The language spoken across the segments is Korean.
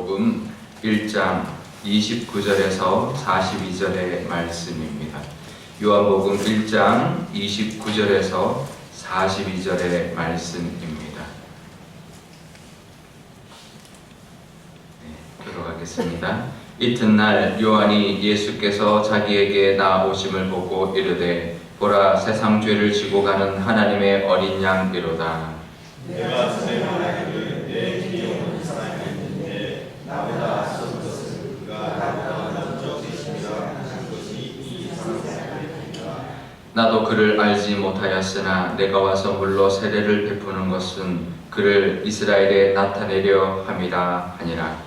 요한복음 1장 29절에서 42절의 말씀입니다. 요한복음 1장 29절에서 42절의 말씀입니다. 들어가겠습니다. 이튿날 요한이 예수께서 자기에게 나오심을 보고 이르되 보라, 세상 죄를 지고 가는 하나님의 어린 양이로다. 내가 전에 말하기를 내 뒤에 오는 사람이 있는데 나보다 앞선 것은 그가 나보다 먼저 계심이라 하는 것이 이 사람이니라. 나도 그를 알지 못하였으나 내가 와서 물로 세례를 베푸는 것은 그를 이스라엘에 나타내려 함이라 하니라.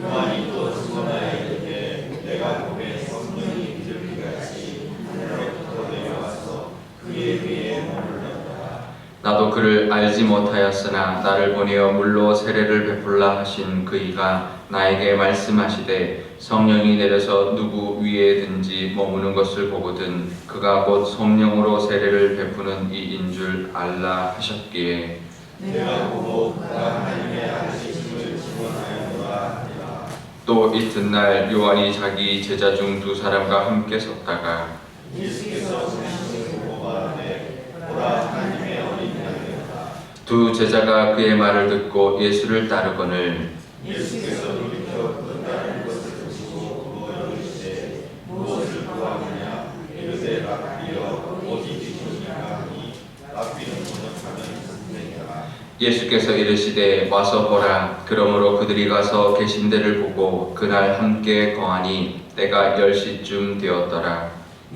요한이 또 증언하여 이르되 내가 보매 성령이 비둘기같이 하늘로부터 내려와서 그의 위에 머물렀다. 나도 그를 알지 못하였으나 나를 보내어 물로 세례를 베풀라 하신 그이가 나에게 말씀하시되 성령이 내려서 누구 위에든지 머무는 것을 보거든 그가 곧 성령으로 세례를 베푸는 이인 줄 알라 하셨기에 내가 보고 그가 하나님의 아들이심을 증언하였노라 하니라. 또 이튿날 요한이 자기 제자 중 두 사람과 함께 섰다가 예수께서 자신을 보고 말하되 보라, 하나님의 어린 양이로다. 두 제자가 그의 말을 듣고 예수를 따르거늘 예수께서 돌이켜 그 따르는 것을 보시고 그거 이르시되 무엇을 구하느냐. 이르되 랍비여 어디 계시니까 하니 랍비는 번역하면 선생이라. 예수께서 이르시되 와서 보라. 그러므로 그들이 가서 계신 데를 보고 그날 함께 거하니 때가 10시쯤 되었더라.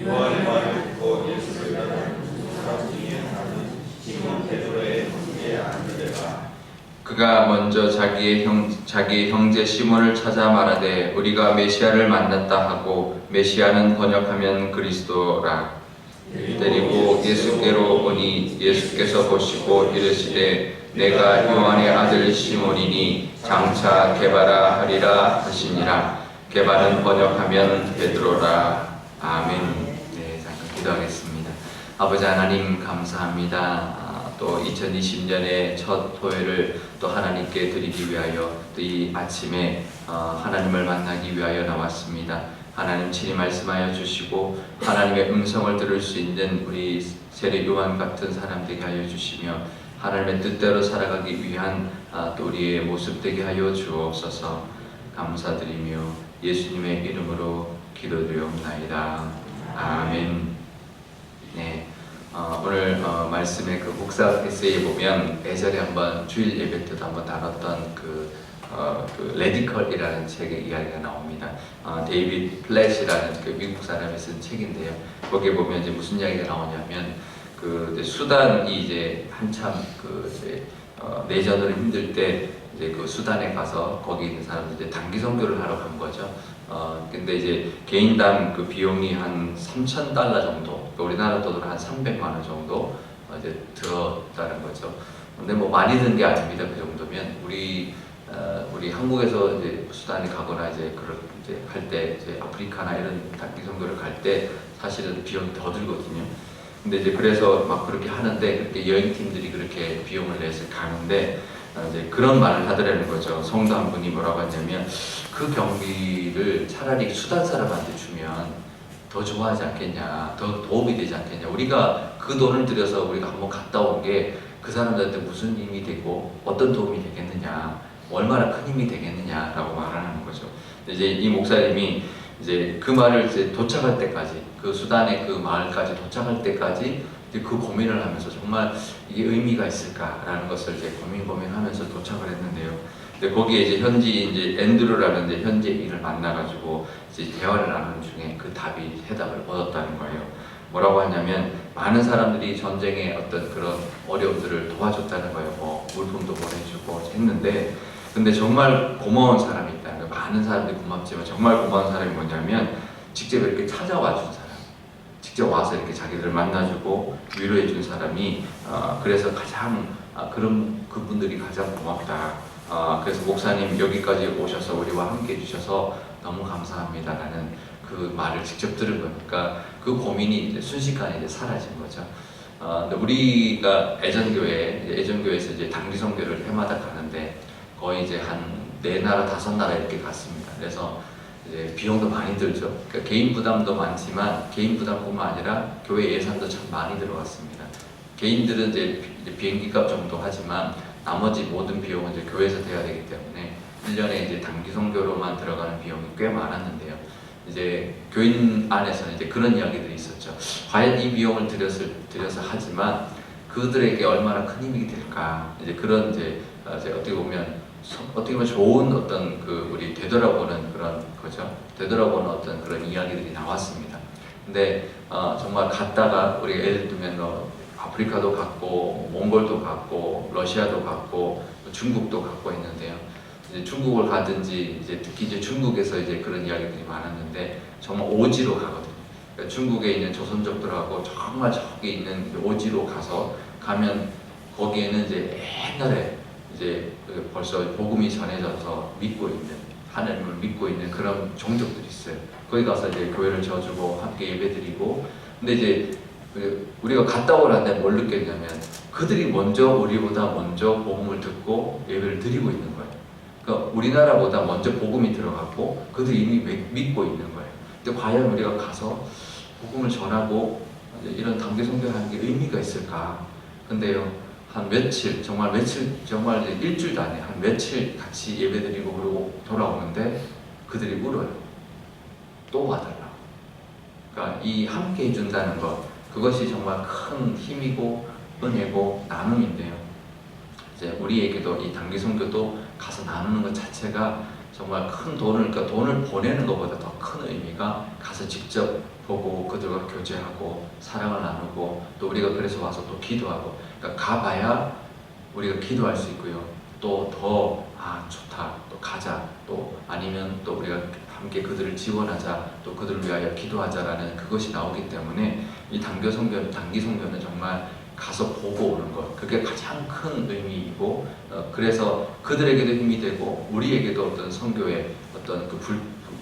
요한의 말을 듣고 예수를 따르는 두 사람 중에 하나는 시몬 베드로의 형제 안드레라. 그가 먼저 자기 형제 시몬을 찾아 말하되 우리가 메시아를 만났다 하고 메시아는 번역하면 그리스도라. 데리고 예수께로 오니 예수께서 보시고 이르시되 내가 요한의 아들 시몬이니 장차 게바라 하리라 하시니라. 게바는 번역하면 베드로라. 아멘. 네, 잠깐 기도하겠습니다. 아버지 하나님 감사합니다. 또 2020년의 첫 토요일을 또 하나님께 드리기 위하여 또 이 아침에 하나님을 만나기 위하여 나왔습니다. 하나님 친히 말씀하여 주시고 하나님의 음성을 들을 수 있는 우리 세례 요한 같은 사람 되게 하여 주시며 하나님의 뜻대로 살아가기 위한 또 우리의 모습 되게 하여 주옵소서. 감사드리며 예수님의 이름으로 기도드리옵나이다. 아멘. 네. 오늘 말씀의 그 목사 에세이에 보면 예전에 한번 주일 예배 때도 한번 다뤘던 그 레디컬이라는 책의 이야기가 나옵니다. 데이비드 플랫이라는 그 미국 사람이 쓴 책인데요. 거기에 보면 이제 무슨 이야기가 나오냐면 그 수단이 이제 한참 내전으로 힘들 때 이제 그 수단에 가서 거기 있는 사람들 이제 단기 선교를 하러 간 거죠. 근데 이제 개인당 그 비용이 한 $3,000 정도, 우리나라 돈으로 한 300만 원 정도 이제 들었다는 거죠. 근데 뭐 많이 든 게 아닙니다. 그 정도면 우리 한국에서 이제 수단에 가거나 이제 이제 갈 때 이제 아프리카나 이런 단기 선교를 갈 때 사실은 비용이 더 들거든요. 근데 이제 그래서 막 그렇게 하는데 그렇게 여행팀들이 그렇게 비용을 내서 가는데 이제 그런 말을 하더라는 거죠. 성도 한 분이 뭐라고 하냐면 그 경비를 차라리 수단 사람한테 주면 더 좋아하지 않겠냐, 더 도움이 되지 않겠냐. 우리가 그 돈을 들여서 우리가 한번 갔다 온 게 그 사람들한테 무슨 힘이 되고 어떤 도움이 되겠느냐, 얼마나 큰 힘이 되겠느냐라고 말하는 거죠. 이제 이 목사님이 이제 그 말을 이제 도착할 때까지, 그 수단의 그 마을까지 도착할 때까지 이제 그 고민을 하면서 정말 이게 의미가 있을까라는 것을 이제 고민하면서 도착을 했는데요. 근데 거기에 이제 현지 이제 앤드루라는 이제 현지인을 만나가지고 이제 대화를 나누는 중에 그 답이 해답을 얻었다는 거예요. 뭐라고 하냐면 많은 사람들이 전쟁의 어떤 그런 어려움들을 도와줬다는 거예요. 뭐 물품도 보내주고 했는데 근데 정말 고마운 사람이 있다는 거예요. 많은 사람들이 고맙지만 정말 고마운 사람이 뭐냐면 직접 이렇게 찾아와 준 사람, 직접 와서 이렇게 자기들을 만나주고 위로해 준 사람이 그래서 가장 그런 그분들이 가장 고맙다. 그래서 목사님 여기까지 오셔서 우리와 함께 해주셔서 너무 감사합니다라는 그 말을 직접 들은 거니까 그 고민이 이제 순식간에 이제 사라진 거죠. 근데 우리가 애전교회에서 이제 단기 선교를 해마다 가는데 거의 이제 한 4나라 5나라 이렇게 갔습니다. 그래서 이제 비용도 많이 들죠. 그러니까 개인 부담도 많지만 개인 부담뿐만 아니라 교회 예산도 참 많이 들어갔습니다. 개인들은 이제 비행기값 정도 하지만 나머지 모든 비용은 이제 교회에서 돼야 되기 때문에 1년에 이제 단기 선교로만 들어가는 비용이 꽤 많았는데요. 이제 교인 안에서는 이제 그런 이야기들이 있었죠. 과연 이 비용을 들여서 하지만 그들에게 얼마나 큰 힘이 될까? 이제 그런 이제 어떻게 보면 좋은 어떤 그 우리 되돌아보는 그런 거죠. 되돌아보는 어떤 그런 이야기들이 나왔습니다. 근데 정말 갔다가 우리가 예를 들면 아프리카도 갔고 몽골도 갔고 러시아도 갔고 중국도 갔고 했는데요. 이제 중국을 가든지 이제 특히 이제 중국에서 이제 그런 이야기들이 많았는데 정말 오지로 가거든요. 그러니까 중국에 있는 조선족들하고 정말 저기 있는 오지로 가면 거기에는 이제 옛날에 이제 벌써 복음이 전해져서 믿고 있는 하나님을 믿고 있는 그런 종족들이 있어요. 거기 가서 이제 교회를 져주고 함께 예배드리고 근데 이제 우리가 갔다 오라는데 뭘 느꼈냐면 그들이 우리보다 먼저 복음을 듣고 예배를 드리고 있는 거예요. 그러니까 우리나라보다 먼저 복음이 들어갔고 그들이 이미 믿고 있는 거예요. 근데 과연 우리가 가서 복음을 전하고 이런 단기 선교하는 게 의미가 있을까? 근데요, 한 며칠 정말 일주일도 아니에요. 한 며칠 같이 예배드리고 그러고 돌아오는데 그들이 울어요. 또 와달라. 그러니까 이 함께 해준다는 것, 그것이 정말 큰 힘이고 은혜고 나눔인데요. 이제 우리에게도 이 단기 선교도 가서 나누는 것 자체가 정말 큰 그러니까 돈을 보내는 것보다 더 큰 의미가 가서 직접 보고 그들과 교제하고 사랑을 나누고 또 우리가 그래서 와서 또 기도하고 그러니까 가봐야 우리가 기도할 수 있고요. 또 더 좋다 또 가자 또 아니면 또 우리가 함께 그들을 지원하자 또 그들을 위하여 기도하자라는 그것이 나오기 때문에 이 단기 선교는 정말 가서 보고 오는 것 그게 가장 큰 의미이고 그래서 그들에게도 힘이 되고 우리에게도 어떤 선교의 어떤 그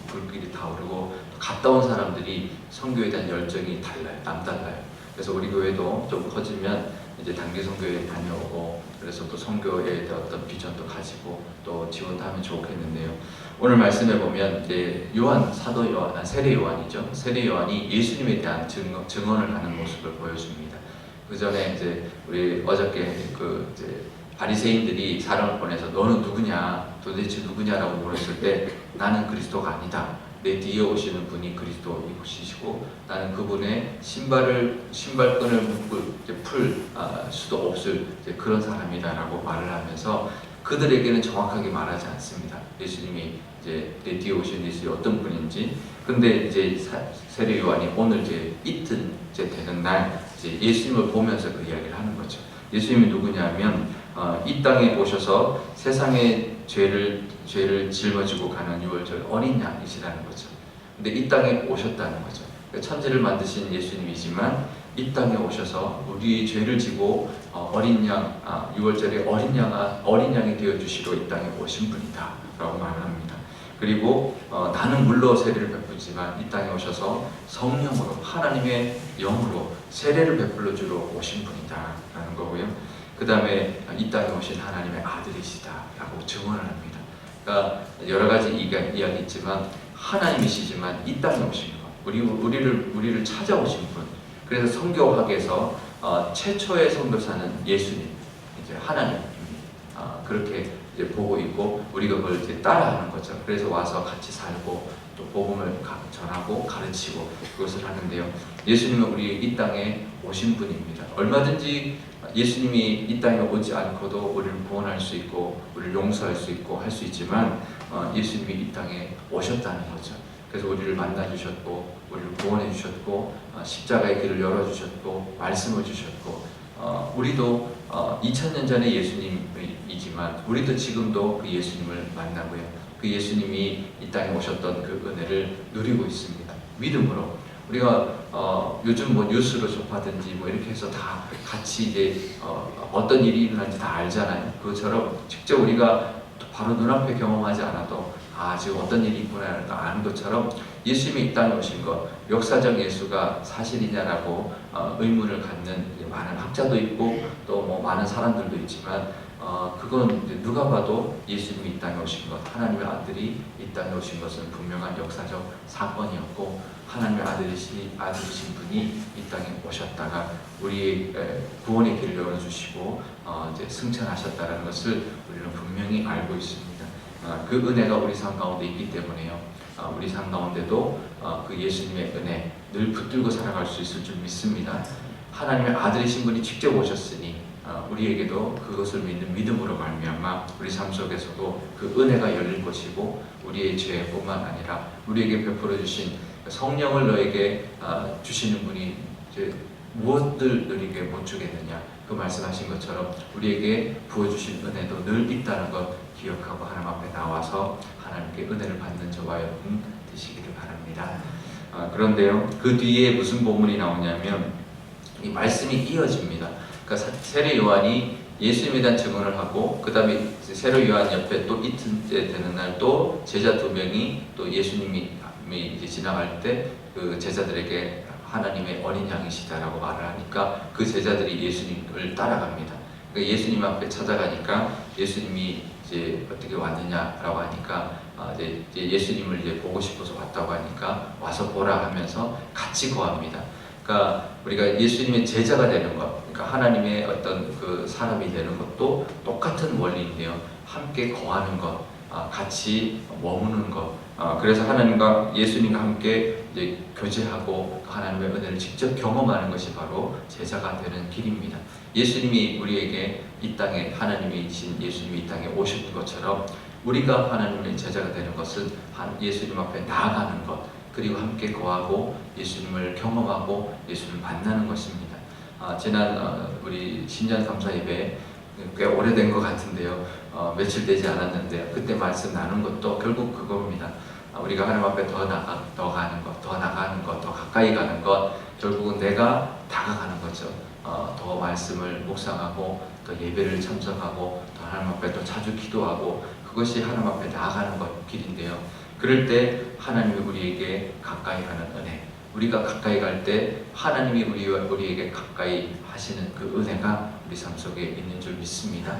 불길이 타오르고 갔다 온 사람들이 선교에 대한 열정이 남달라요. 그래서 우리 교회도 좀 커지면 이제 단기 선교에 다녀오고 그래서 또 선교에 대한 어떤 비전도 가지고 또 지원도 하면 좋겠는데요. 오늘 말씀해 보면 이제 사도 요한, 세례 요한이죠. 세례 요한이 예수님에 대한 증언을 하는 모습을 보여줍니다. 그 전에 이제 우리 어저께 이제 바리새인들이 사람을 보내서 너는 누구냐, 도대체 누구냐라고 물었을 때 나는 그리스도가 아니다. 내 뒤에 오시는 분이 그리스도이시고 나는 그분의 신발끈을 풀 수도 없을 그런 사람이다라고 말을 하면서 그들에게는 정확하게 말하지 않습니다. 예수님이 이제 내 뒤에 오신 예수님이 어떤 분인지. 근데 이제 세례 요한이 오늘 이제 이틀째 되는 날 이제 예수님을 보면서 그 이야기를 하는 거죠. 예수님이 누구냐면 이 땅에 오셔서 세상의 죄를 짊어지고 가는 유월절 어린 양이시라는 거죠. 근데 이 땅에 오셨다는 거죠. 천지를 만드신 예수님이지만 이 땅에 오셔서 우리의 죄를 지고 어린 양 유월절에 어린 양이 되어 주시러 이 땅에 오신 분이다라고 말합니다. 그리고 나는 물로 세례를 베푸지만 이 땅에 오셔서 성령으로 하나님의 영으로 세례를 베풀어 주러 오신 분이다라는 거고요. 그 다음에 이 땅에 오신 하나님의 아들이시다라고 증언을 합니다. 그러니까 여러 가지 이야기 있지만 하나님이시지만 이 땅에 오신 분, 우리를 찾아오신 분. 그래서 선교학에서 최초의 선교사는 예수님, 이제 하나님 그렇게 이제 보고 있고 우리가 그걸 이제 따라하는 거죠. 그래서 와서 같이 살고 또 복음을 전하고 가르치고 그것을 하는데요. 예수님은 우리 이 땅에 오신 분입니다. 얼마든지 예수님이 이 땅에 오지 않고도 우리를 구원할 수 있고 우리를 용서할 수 있고 할 수 있지만 예수님이 이 땅에 오셨다는 거죠. 그래서 우리를 만나 주셨고 우리를 구원해 주셨고 십자가의 길을 열어 주셨고 말씀을 주셨고 우리도 2000년 전에 예수님이지만 우리도 지금도 그 예수님을 만나고요. 그 예수님이 이 땅에 오셨던 그 은혜를 누리고 있습니다. 믿음으로 우리가 요즘 뭐 뉴스로 접하든지 뭐 이렇게 해서 다 같이 이제 어떤 일이 일어난지 다 알잖아요. 그것처럼 직접 우리가 바로 눈앞에 경험하지 않아도 지금 어떤 일이 있구나 아는 것처럼 예수님이 이 땅에 오신 것, 역사적 예수가 사실이냐라고 의문을 갖는 많은 학자도 있고 또 뭐 많은 사람들도 있지만 그건 이제 누가 봐도 예수님이 이 땅에 오신 것, 하나님의 아들이 이 땅에 오신 것은 분명한 역사적 사건이었고, 하나님의 아들이신 분이 이 땅에 오셨다가 우리의 구원의 길을 열어주시고 이제 승천하셨다는 것을 우리는 분명히 알고 있습니다. 그 은혜가 우리 삶 가운데 있기 때문에요. 우리 삶 가운데도 그 예수님의 은혜 늘 붙들고 살아갈 수 있을 줄 믿습니다. 하나님의 아들이신 분이 직접 오셨으니 우리에게도 그것을 믿는 믿음으로 말미암아 우리 삶 속에서도 그 은혜가 열릴 것이고, 우리의 죄뿐만 아니라 우리에게 베풀어 주신 성령을 너에게 주시는 분이 이제 무엇을 너에게 못 주겠느냐, 그 말씀하신 것처럼 우리에게 부어주신 은혜도 늘 있다는 것 기억하고 하나님 앞에 나와서 하나님께 은혜를 받는 저와 여러분 되시기를 바랍니다. 그런데요, 그 뒤에 무슨 본문이 나오냐면 이 말씀이 이어집니다. 그러니까 세례 요한이 예수님에 대한 증언을 하고, 그 다음에 세례 요한 옆에 또 이틀째 되는 날 또 제자 2명이 또 예수님이 이제 지나갈 때 그 제자들에게 하나님의 어린 양이시다라고 말을 하니까 그 제자들이 예수님을 따라갑니다. 그러니까 예수님 앞에 찾아가니까 예수님이 이제 어떻게 왔느냐라고 하니까 이제 예수님을 이제 보고 싶어서 왔다고 하니까 와서 보라 하면서 같이 거합니다. 그러니까 우리가 예수님의 제자가 되는 것, 그러니까 하나님의 어떤 그 사람이 되는 것도 똑같은 원리인데요. 함께 거하는 것, 같이 머무는 것. 그래서 하나님과 예수님과 함께 이제 교제하고 하나님의 은혜를 직접 경험하는 것이 바로 제자가 되는 길입니다. 예수님이 우리에게 이 땅에, 하나님이신 예수님이 이 땅에 오신 것처럼 우리가 하나님의 제자가 되는 것은 예수님 앞에 나아가는 것, 그리고 함께 거하고 예수님을 경험하고 예수님을 만나는 것입니다. 지난 우리 신년 감사 예배 꽤 오래된 것 같은데요. 며칠 되지 않았는데요. 그때 말씀 나눈 것도 결국 그겁니다. 우리가 하나님 앞에 더 가는 것, 더 나가는 것, 더 가까이 가는 것, 결국은 내가 다가가는 거죠. 더 말씀을 묵상하고, 더 예배를 참석하고, 더 하나님 앞에 더 자주 기도하고, 그것이 하나님 앞에 나아가는 것 길인데요. 그럴 때 하나님이 우리에게 가까이 하는 은혜, 우리가 가까이 갈 때 하나님이 우리에게 가까이 하시는 그 은혜가 우리 삶 속에 있는 줄 믿습니다.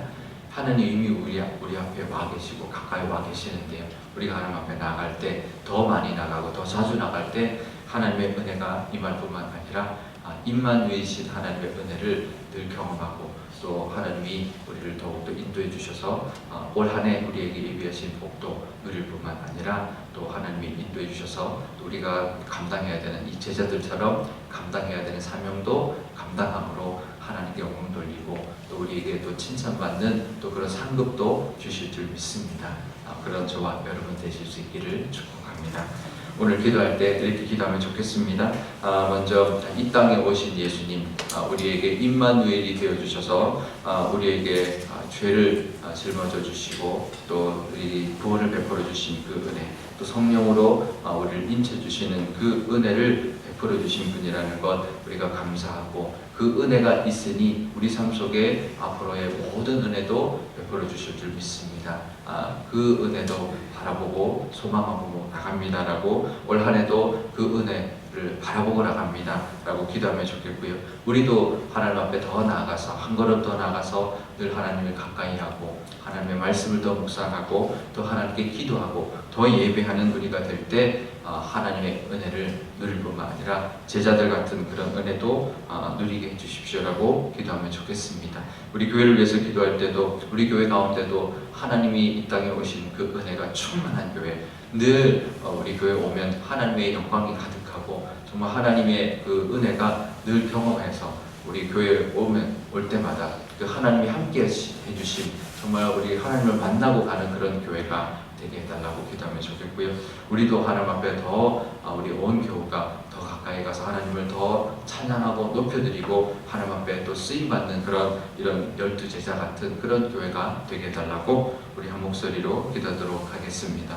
하나님이 이미 우리 앞에 와 계시고 가까이 와 계시는데요. 우리가 하나님 앞에 나아갈 때, 더 많이 나가고 더 자주 나갈 때 하나님의 은혜가 임할 뿐만 아니라 임마누엘이신 하나님의 은혜를 늘 경험하고, 또 하나님이 우리를 더욱더 인도해 주셔서 올 한 해 우리에게 예비하신 복도 누릴 뿐만 아니라, 또 하나님이 인도해 주셔서 또 우리가 감당해야 되는 이 제자들처럼 감당해야 되는 사명도 감당함으로 하나님께 영광 돌리고, 또 우리에게 또 칭찬받는 또 그런 상급도 주실 줄 믿습니다. 그런 저와 여러분 되실 수 있기를 축복합니다. 오늘 기도할 때 이렇게 기도하면 좋겠습니다. 먼저 이 땅에 오신 예수님, 우리에게 임마누엘이 되어주셔서 우리에게 죄를 짊어져 주시고, 또 우리 구원을 베풀어 주신 그 은혜, 또 성령으로 우리를 인쳐 주시는 그 은혜를 베풀어 주신 분이라는 것 우리가 감사하고, 그 은혜가 있으니 우리 삶 속에 앞으로의 모든 은혜도 베풀어 주실 줄 믿습니다. 그 은혜도 바라보고 소망하고 나갑니다라고, 올 한 해도 그 은혜를 바라보고 나갑니다라고 기도하면 좋겠고요. 우리도 하나님 앞에 더 나아가서, 한 걸음 더 나아가서 늘 하나님을 가까이 하고, 하나님의 말씀을 더 묵상하고, 또 하나님께 기도하고 더 예배하는 우리가 될 때 하나님의 은혜를 누릴 뿐만 아니라 제자들 같은 그런 은혜도 누리게 해주십시오라고 기도하면 좋겠습니다. 우리 교회를 위해서 기도할 때도, 우리 교회 가운데도 하나님이 이 땅에 오신 그 은혜가 충만한 교회, 늘 우리 교회 오면 하나님의 영광이 가득하고, 정말 하나님의 그 은혜가 늘 경험해서 우리 교회에 올 때마다 그 하나님이 함께 해주심, 정말 우리 하나님을 만나고 가는 그런 교회가 되게 해달라고 기도하면 좋겠고요. 우리도 하나님 앞에 더 우리 온 교우가 더 가까이 가서 하나님을 더 찬양하고 높여드리고, 하나님 앞에 또 쓰임받는 그런 이런 12제자 같은 그런 교회가 되게 해달라고 우리 한 목소리로 기도하도록 하겠습니다.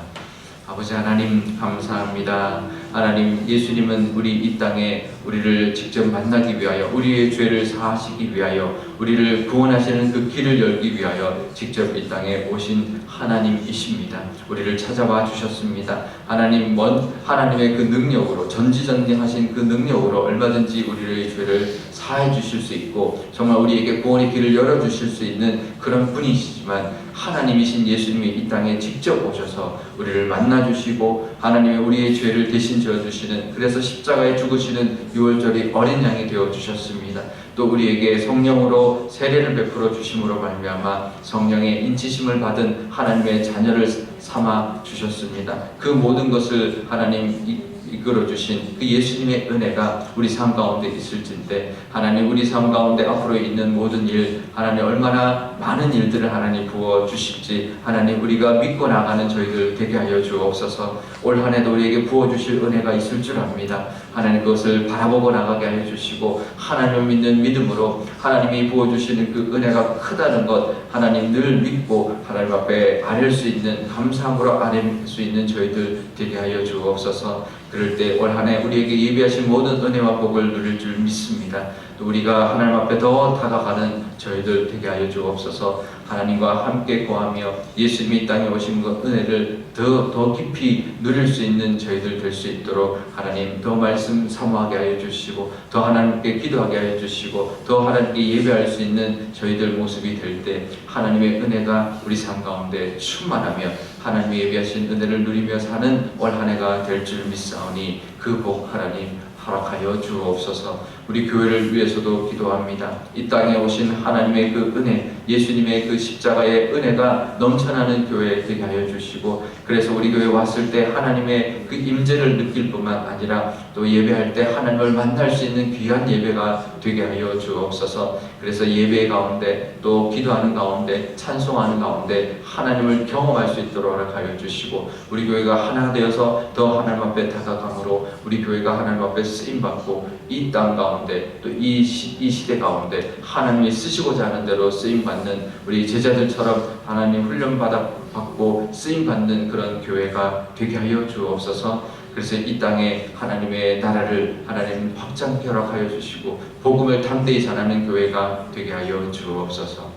아버지 하나님 감사합니다. 하나님, 예수님은 우리 이 땅에 우리를 직접 만나기 위하여, 우리의 죄를 사하시기 위하여, 우리를 구원하시는 그 길을 열기 위하여 직접 이 땅에 오신 하나님이십니다. 우리를 찾아와 주셨습니다. 하나님, 하나님의 그 능력으로, 전지전능하신 그 능력으로 얼마든지 우리의 죄를 사해 주실 수 있고, 정말 우리에게 구원의 길을 열어주실 수 있는 그런 분이시지만, 하나님이신 예수님이 이 땅에 직접 오셔서 우리를 만나주시고, 하나님의 우리의 죄를 대신 지어주시는, 그래서 십자가에 죽으시는 유월절이 어린 양이 되어주셨습니다. 또 우리에게 성령으로 세례를 베풀어 주심으로 말미암아 성령의 인치심을 받은 하나님의 자녀를 삼아 주셨습니다. 그 모든 것을 하나님 이끌어 주신 그 예수님의 은혜가 우리 삶 가운데 있을진데, 하나님 우리 삶 가운데 앞으로 있는 모든 일, 하나님 얼마나 많은 일들을 하나님 부어 주실지, 하나님 우리가 믿고 나가는 저희들 되게 하여 주옵소서. 올 한 해도 우리에게 부어 주실 은혜가 있을 줄 압니다. 하나님 그것을 바라보고 나가게 하여 주시고, 하나님을 믿는 믿음으로 하나님이 부어 주시는 그 은혜가 크다는 것 하나님 늘 믿고 하나님 앞에 아뢰 수 있는, 감사함으로 아뢰 수 있는 저희들 되게 하여 주옵소서. 그럴 때 올 한 해 우리에게 예비하신 모든 은혜와 복을 누릴 줄 믿습니다. 또 우리가 하나님 앞에 더 다가가는 저희들 되게 하여 주옵소서. 하나님과 함께 거하며 예수님이 이 땅에 오신 그 은혜를 더 깊이 누릴 수 있는 저희들 될 수 있도록 하나님 더 말씀 사모하게 하여 주시고, 더 하나님께 기도하게 하여 주시고, 더 하나님께 예배할 수 있는 저희들 모습이 될 때 하나님의 은혜가 우리 삶 가운데 충만하며 하나님의 예비하신 은혜를 누리며 사는 올 한 해가 될 줄 믿사오니 그 복 하나님 허락하여 주옵소서. 우리 교회를 위해서도 기도합니다. 이 땅에 오신 하나님의 그 은혜, 예수님의 그 십자가의 은혜가 넘쳐나는 교회 되게 하여 주시고, 그래서 우리 교회 왔을 때 하나님의 그 임재를 느낄 뿐만 아니라 또 예배할 때 하나님을 만날 수 있는 귀한 예배가 되게 하여 주옵소서. 그래서 예배 가운데 또 기도하는 가운데 찬송하는 가운데 하나님을 경험할 수 있도록 허락하여 주시고, 우리 교회가 하나 되어서 더 하나님 앞에 다가감으로 우리 교회가 하나님 앞에 쓰임받고, 이 땅 가운데 또 이 시대 가운데 하나님이 쓰시고자 하는 대로 쓰임받는 우리 제자들처럼 하나님 훈련받고 쓰임받는 그런 교회가 되게 하여 주옵소서. 그래서 이 땅에 하나님의 나라를 하나님 확장케 허락하여 주시고, 복음을 담대히 전하는 교회가 되게 하여 주옵소서.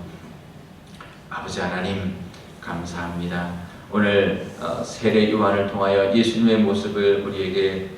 아버지 하나님 감사합니다. 오늘 세례 요한을 통하여 예수님의 모습을 우리에게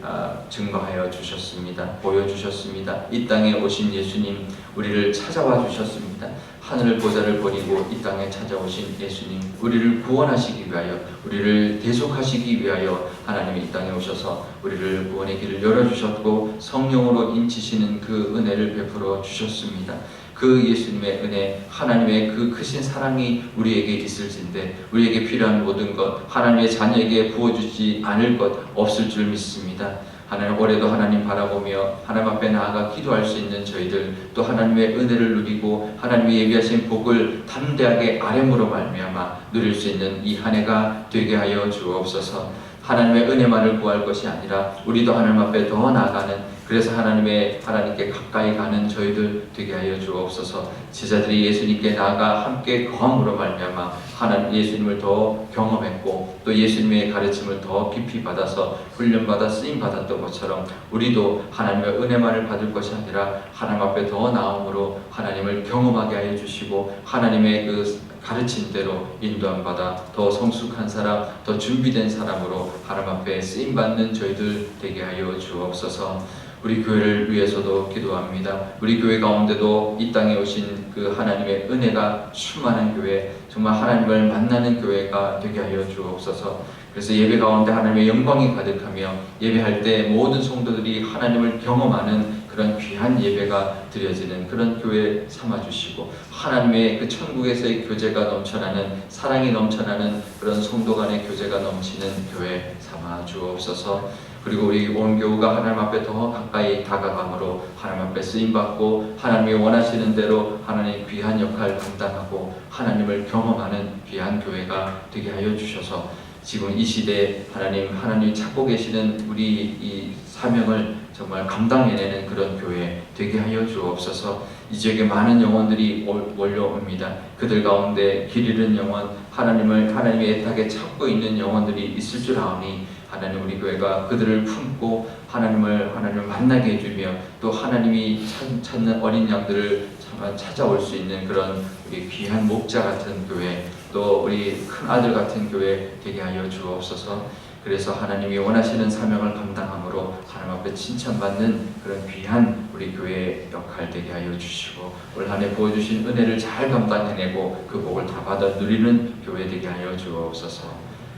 증거하여 주셨습니다. 보여주셨습니다. 이 땅에 오신 예수님, 우리를 찾아와 주셨습니다. 하늘 보좌를 버리고 이 땅에 찾아오신 예수님, 우리를 구원하시기 위하여, 우리를 대속하시기 위하여 하나님이 이 땅에 오셔서 우리를 구원의 길을 열어주셨고, 성령으로 인치시는 그 은혜를 베풀어 주셨습니다. 그 예수님의 은혜, 하나님의 그 크신 사랑이 우리에게 있을진데, 우리에게 필요한 모든 것, 하나님의 자녀에게 부어주지 않을 것 없을 줄 믿습니다. 하나님, 올해도 하나님 바라보며 하나님 앞에 나아가 기도할 수 있는 저희들, 또 하나님의 은혜를 누리고 하나님의 예비하신 복을 담대하게 아뢰므로 말미암아 누릴 수 있는 이 한 해가 되게 하여 주옵소서. 하나님의 은혜만을 구할 것이 아니라 우리도 하나님 앞에 더 나아가는, 그래서 하나님께 가까이 가는 저희들 되게 하여 주옵소서. 제자들이 예수님께 나아가 함께 거함으로 말미암아 하나님 예수님을 더 경험했고, 또 예수님의 가르침을 더 깊이 받아서 훈련받아 쓰임 받았던 것처럼 우리도 하나님의 은혜만을 받을 것이 아니라 하나님 앞에 더 나옴으로 하나님을 경험하게 하여 주시고, 하나님의 그 가르침대로 인도함 받아 더 성숙한 사람, 더 준비된 사람으로 하나님 앞에 쓰임 받는 저희들 되게 하여 주옵소서. 우리 교회를 위해서도 기도합니다. 우리 교회 가운데도 이 땅에 오신 그 하나님의 은혜가 충만한 교회, 정말 하나님을 만나는 교회가 되게 하여 주옵소서. 그래서 예배 가운데 하나님의 영광이 가득하며 예배할 때 모든 성도들이 하나님을 경험하는 그런 귀한 예배가 드려지는 그런 교회 삼아주시고, 하나님의 그 천국에서의 교제가 넘쳐나는, 사랑이 넘쳐나는 그런 성도 간의 교제가 넘치는 교회 삼아주옵소서. 그리고 우리 온 교우가 하나님 앞에 더 가까이 다가감으로 하나님 앞에 쓰임받고, 하나님이 원하시는 대로 하나님의 귀한 역할을 감당하고 하나님을 경험하는 귀한 교회가 되게 하여 주셔서, 지금 이 시대에 하나님이 찾고 계시는 우리 이 사명을 정말 감당해내는 그런 교회 되게 하여 주옵소서. 이 지역에 많은 영혼들이 몰려옵니다. 그들 가운데 길 잃은 영혼, 하나님의 애타게 찾고 있는 영혼들이 있을 줄 아오니 하나님 우리 교회가 그들을 품고 하나님을 만나게 해주며 또 하나님이 찾는 어린 양들을 찾아올 수 있는 그런 우리 귀한 목자 같은 교회, 또 우리 큰 아들 같은 교회 되게 하여 주옵소서. 그래서 하나님이 원하시는 사명을 감당함으로 하나님 앞에 칭찬받는 그런 귀한 우리 교회의 역할 되게 하여 주시고, 올 한 해 부어주신 은혜를 잘 감당해내고 그 복을 다 받아 누리는 교회 되게 하여 주옵소서.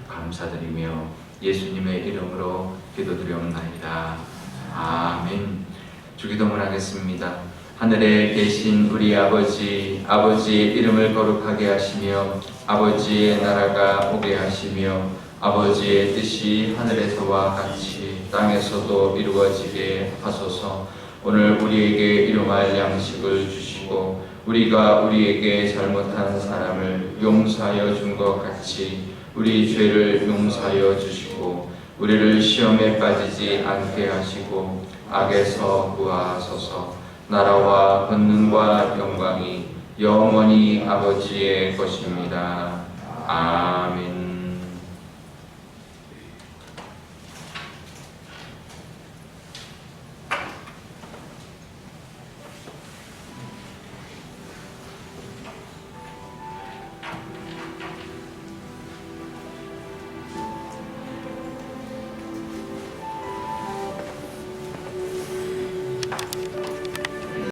감사드리며 예수님의 이름으로 기도드리옵나이다. 아멘. 주기도문 하겠습니다. 하늘에 계신 우리 아버지의 이름을 거룩하게 하시며 아버지의 나라가 오게 하시며 아버지의 뜻이 하늘에서와 같이 땅에서도 이루어지게 하소서. 오늘 우리에게 일용할 양식을 주시고 우리가 우리에게 잘못한 사람을 용서하여 준 것 같이 우리 죄를 용서하여 주시고 우리를 시험에 빠지지 않게 하시고 악에서 구하소서. 나라와 권능과 영광이 영원히 아버지의 것입니다. 아멘.